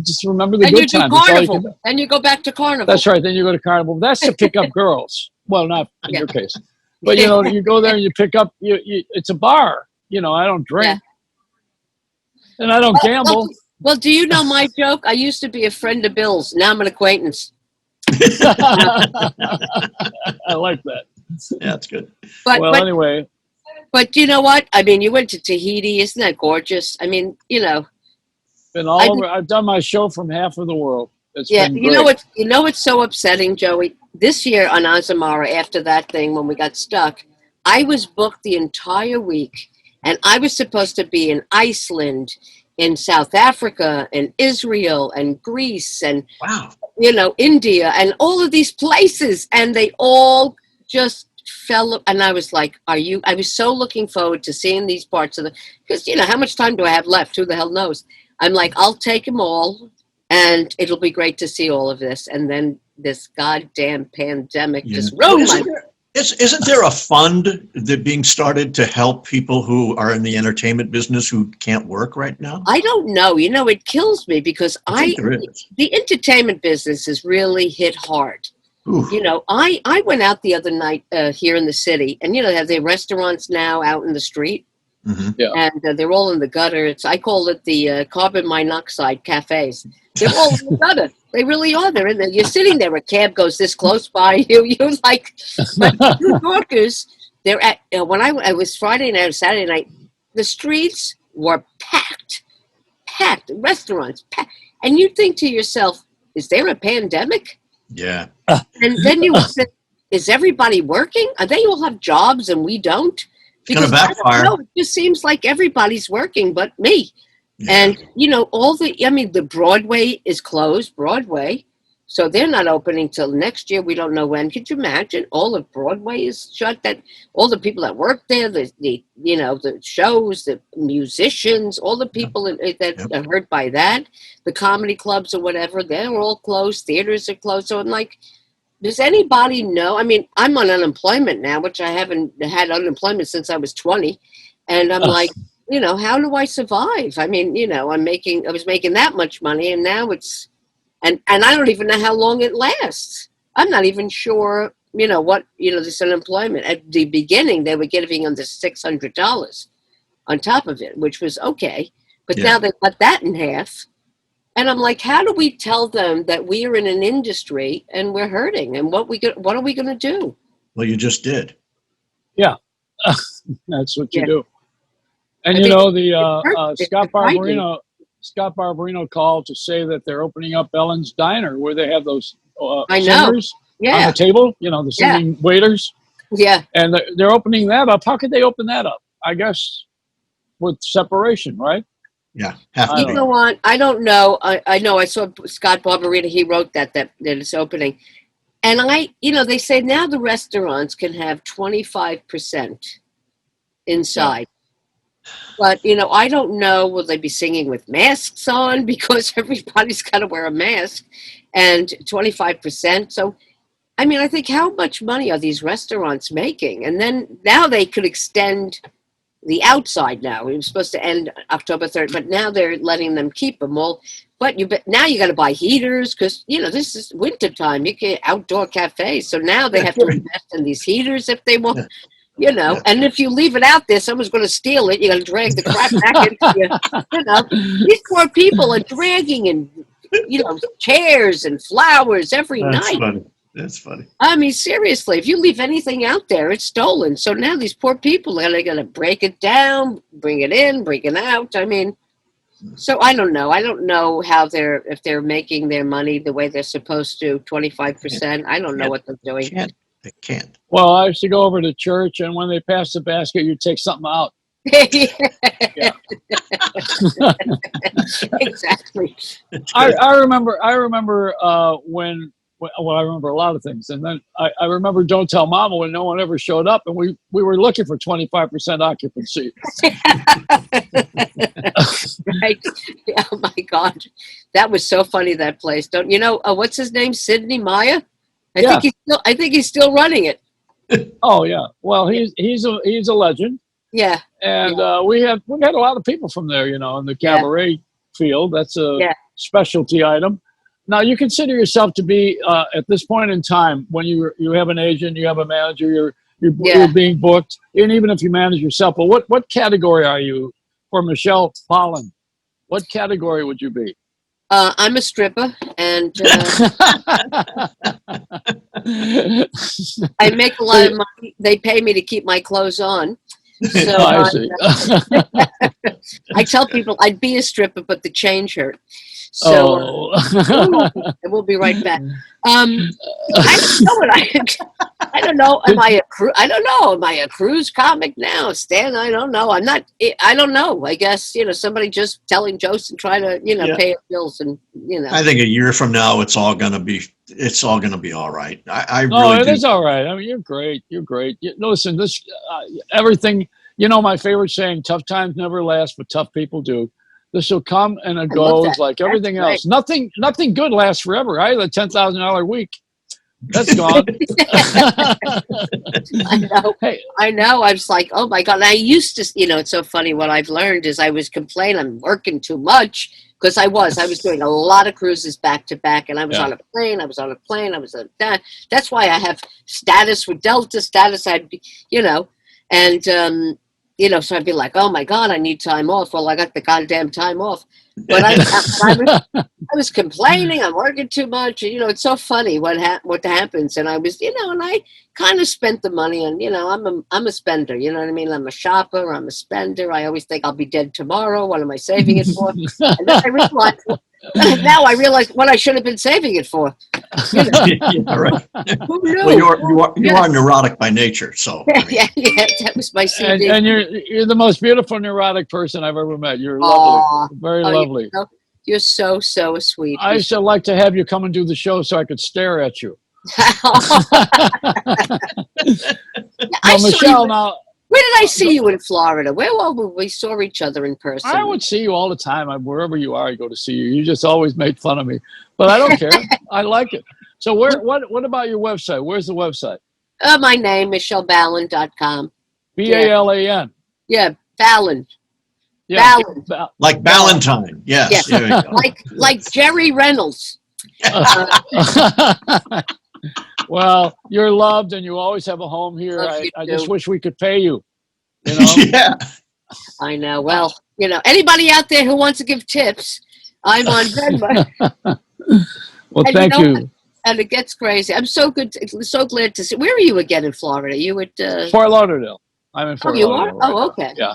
just remember the And you good do times. That's all you can carnival. do. And you go back to carnival. That's right. Then you go to carnival. That's to pick up girls. Well, not in your case, but you go there and you pick up. It's a bar. I don't drink, and I don't gamble. Well, do you know my joke? I used to be a friend of Bill's. Now I'm an acquaintance. I like that. Yeah, that's good. But anyway. But you know what? I mean, you went to Tahiti. Isn't that gorgeous? I mean, been all over. I've done my show from half of the world. It's been great. You know what's so upsetting, Joey? This year on Azamara, after that thing when we got stuck, I was booked the entire week, and I was supposed to be in Iceland, in South Africa, and Israel, and Greece, and India, and all of these places, and they all just fell. And I was like, I was so looking forward to seeing these parts of because how much time do I have left? Who the hell knows? I'm like, I'll take them all, and it'll be great to see all of this. And then this goddamn pandemic just ruined my. Isn't there a fund that being started to help people who are in the entertainment business who can't work right now? I don't know. It kills me because the entertainment business is really hit hard. Oof. I went out the other night here in the city, and they have their restaurants now out in the street, and they're all in the gutter. I call it the carbon monoxide cafes. They're all in the gutter. They really are. They're in there. You're sitting there. A cab goes this close by you. You're like, but New Yorkers. They're at when I was Friday night or Saturday night. The streets were packed, restaurants packed, and you think to yourself, "Is there a pandemic?" Yeah. And then you would say, is everybody working? They all have jobs and we don't? Because I don't know, it just seems like everybody's working but me. Yeah. And, the Broadway is closed, Broadway. So they're not opening till next year. We don't know when. Could you imagine? All of Broadway is shut. That all the people that work there, the shows, the musicians, all the people that are hurt by that, the comedy clubs or whatever, they're all closed. Theaters are closed. So I'm like, does anybody know? I mean, I'm on unemployment now, which I haven't had unemployment since I was 20. And I'm like, how do I survive? I mean, I was making that much money, and now it's, and I don't even know how long it lasts. I'm not even sure, this unemployment. At the beginning, they were giving them the $600 on top of it, which was okay. But now they cut that in half. And I'm like, how do we tell them that we are in an industry and we're hurting? And what are we going to do? Well, you just did. Yeah, that's what you do. And Scott Barberino called to say that they're opening up Ellen's Diner, where they have those singers on the table, the singing waiters. Yeah. And they're opening that up. How could they open that up? I guess with separation, right? Yeah. I don't know. I know I saw Scott Barberino. He wrote that it's opening. And they say now the restaurants can have 25% inside. Yeah. But, I don't know, will they be singing with masks on? Because everybody's got to wear a mask, and 25%. So, I think how much money are these restaurants making? And then now they could extend the outside now. It was supposed to end October 3rd, but now they're letting them keep them all. But now you got to buy heaters because, this is winter time. You get outdoor cafes. So now they have to invest in these heaters if they want. Yeah. And if you leave it out there, someone's going to steal it. You're going to drag the crap back into These poor people are dragging in, chairs and flowers every night. Funny. That's funny. I mean, seriously, if you leave anything out there, it's stolen. So now these poor people are going to break it down, bring it in, bring it out. I mean, so I don't know. I don't know if they're making their money the way they're supposed to, 25%. I don't know what they're doing. They can't. Well, I used to go over to church, and when they passed the basket, you take something out. Yeah. Exactly. I remember when I remember a lot of things, and then I remember Don't Tell Mama when no one ever showed up, and we were looking for 25% occupancy. Right? Oh my God, that was so funny. That place. Don't what's his name? Sidney Meyer. Yeah. I think he's still running it. Oh yeah. Well, he's a legend. Yeah. And we've had a lot of people from there, in the cabaret field. That's a specialty item. Now, you consider yourself to be at this point in time, when you have an agent, you have a manager, you're being booked, and even if you manage yourself. But what category are you for Michelle Balan? What category would you be? I'm a stripper, and I make a lot of money. They pay me to keep my clothes on. So I see. I tell people I'd be a stripper, but the change hurt. So we'll be right back. I don't know. Am I a cruise comic now, Stan? I don't know. I'm not. I don't know. I guess somebody just telling jokes and trying to pay bills and I think a year from now it's all gonna be all right. I it is all right. I mean, you're great. You're great. Listen, this everything. My favorite saying: "Tough times never last, but tough people do." This will come and it goes like everything else. Nothing good lasts forever. I had a $10,000 week. That's gone. I know. Hey. I know. I was like, oh my God. And I used to, it's so funny. What I've learned is I was complaining I'm working too much because I was doing a lot of cruises back to back, and I was on a plane. I was on that. That's why I have status with Delta status. And so I'd be like, oh my God, I need time off. Well, I got the goddamn time off. But I was complaining, I'm working too much. It's so funny what happens. And I was, and I kind of spent the money on, I'm a spender. You know what I mean? I'm a shopper. I'm a spender. I always think I'll be dead tomorrow. What am I saving it for? And then now I realize what I should have been saving it for. Yeah, right. Who knew? Well, you are neurotic by nature, so. Yeah, that was my CD. And you're the most beautiful neurotic person I've ever met. You're lovely, very lovely. You're so sweet. I used to like to have you come and do the show so I could stare at you. Michelle, now. Where did I see you in Florida? Where we saw each other in person? I would see you all the time. Wherever you are, I go to see you. You just always made fun of me, but I don't care. I like it. So what about your website? Where's the website? My name, MichelleBalan.com. Balan. Yeah, Balan. Yeah. Balan. Like Valentine. Yes. Yeah. Like Jerry Reynolds. Well, you're loved, and you always have a home here. I just wish we could pay you. Yeah. I know. Well, anybody out there who wants to give tips, I'm on Venmo. Well, thank you. And it gets crazy. I'm so glad to see. Where are you again in Florida? You at Fort Lauderdale. I'm in Fort Lauderdale. Oh, you are? Okay. Yeah.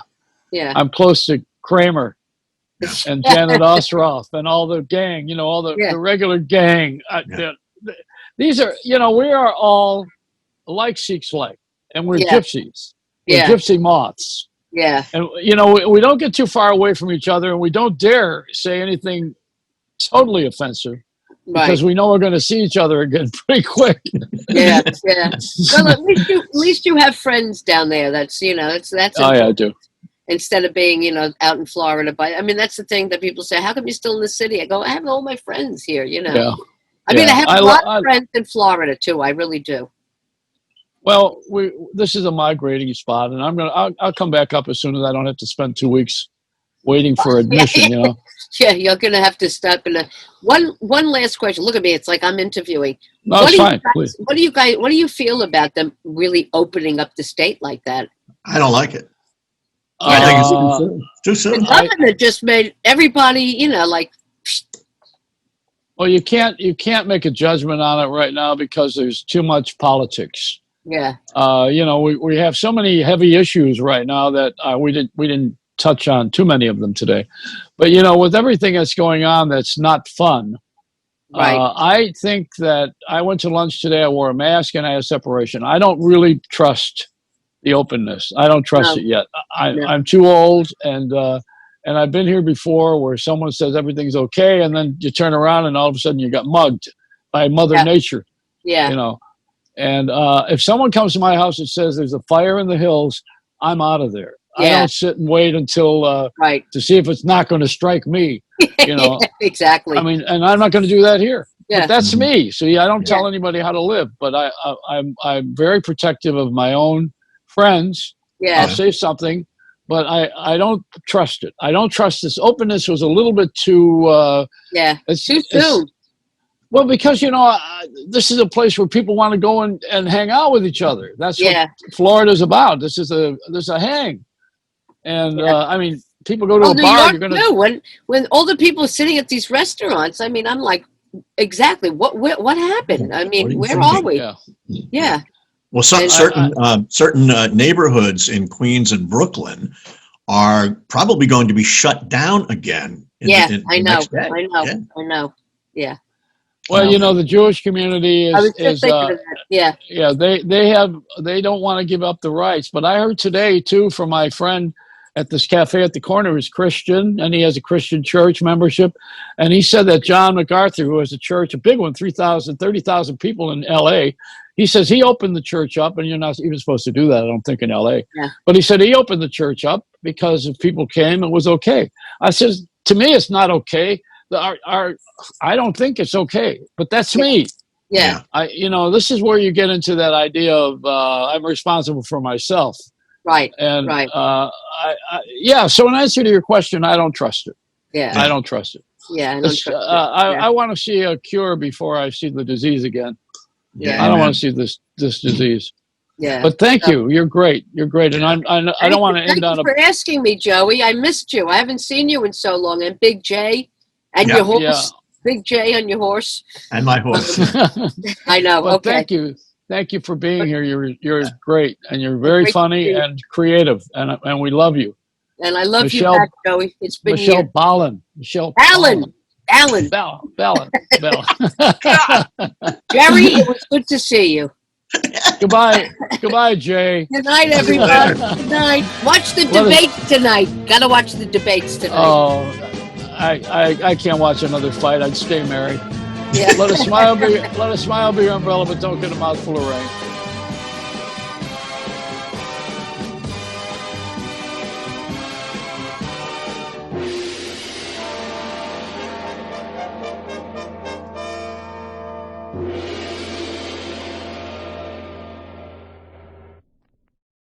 Yeah. I'm close to Kramer and Janet Ostroff and all the gang. All the regular gang. These are, we are all like Sikhs like, and we're gypsies. We're gypsy moths. Yeah. And, we don't get too far away from each other, and we don't dare say anything totally offensive because we know we're going to see each other again pretty quick. Yeah. Well, at least you have friends down there. That's, that's. Oh, yeah, I do. Instead of being, out in Florida. But I mean, that's the thing that people say, how come you're still in the city? I go, I have all my friends here, Yeah. I mean, I have a lot of friends in Florida too. I really do. Well, this is a migrating spot, and I'll come back up as soon as I don't have to spend 2 weeks waiting for admission. Yeah, you're gonna have to stop. One last question. Look at me. It's like I'm interviewing. No, it's fine. Please. What do you feel about them really opening up the state like that? I don't like it. I think it's too soon. The governor just made everybody, like. Well, you can't make a judgment on it right now because there's too much politics. Yeah. We have so many heavy issues right now that we didn't touch on too many of them today. But with everything that's going on, that's not fun. Right. I think that I went to lunch today. I wore a mask and I had separation. I don't really trust the openness. I don't trust it yet. I'm too old, and I've been here before where someone says everything's okay, and then you turn around and all of a sudden you got mugged by Mother Nature. Yeah. And if someone comes to my house and says there's a fire in the hills, I'm out of there. I don't sit and wait until to see if it's not going to strike me. Exactly. I mean, and I'm not going to do that here. Yeah. But that's me. See, I don't tell Yeah. anybody how to live, but I'm very protective of my own friends. Yeah. I'll say something, but I don't trust it. I don't trust this openness. Was a little bit too. Yeah. Too soon. Well, because this is a place where people want to go and hang out with each other. That's what Florida's about. This is a hang, and I mean, people go to a New bar. York You're gonna too. When all the people are sitting at these restaurants, I mean, I'm like, exactly what happened? I mean, where are we? Yeah. Well, certain neighborhoods in Queens and Brooklyn are probably going to be shut down again. I know. Yeah. Well, the Jewish community is. I was just thinking of that. Yeah. Yeah, they don't want to give up the rights. But I heard today too from my friend at this cafe at the corner who's Christian, and he has a Christian church membership, and he said that John MacArthur, who has a church, a big one, 30,000 people in L.A., he says he opened the church up, and you're not even supposed to do that, I don't think, in L.A. Yeah. But he said he opened the church up because if people came, it was okay. I says, to me, it's not okay. I don't think it's okay, but that's me. Yeah. This is where you get into that idea of I'm responsible for myself. Right. And right. So in answer to your question, I don't trust it. Yeah. I don't trust it. Yeah. I don't trust it. I want to see a cure before I see the disease again. Yeah. I don't want to see this disease. Yeah. But thank you. You're great. You're great. And I don't want to end on Thank you for asking me, Joey. I missed you. I haven't seen you in so long. And Big J and your horse. Yeah. Big J and your horse. And my horse. I know. Well, okay. Thank you. Thank you for being here. You're great, and you're very funny and creative, and we love you. And I love you back, Joey. It's been Michelle Balan. Michelle Balan. Balan. Jerry, it was good to see you. Goodbye, Jay. Good night, everyone. Good night. Watch the debates tonight. Gotta watch the debates tonight. Oh, I can't watch another fight. I'd stay married. Yeah. Let a smile be your umbrella, but don't get a mouthful of rain.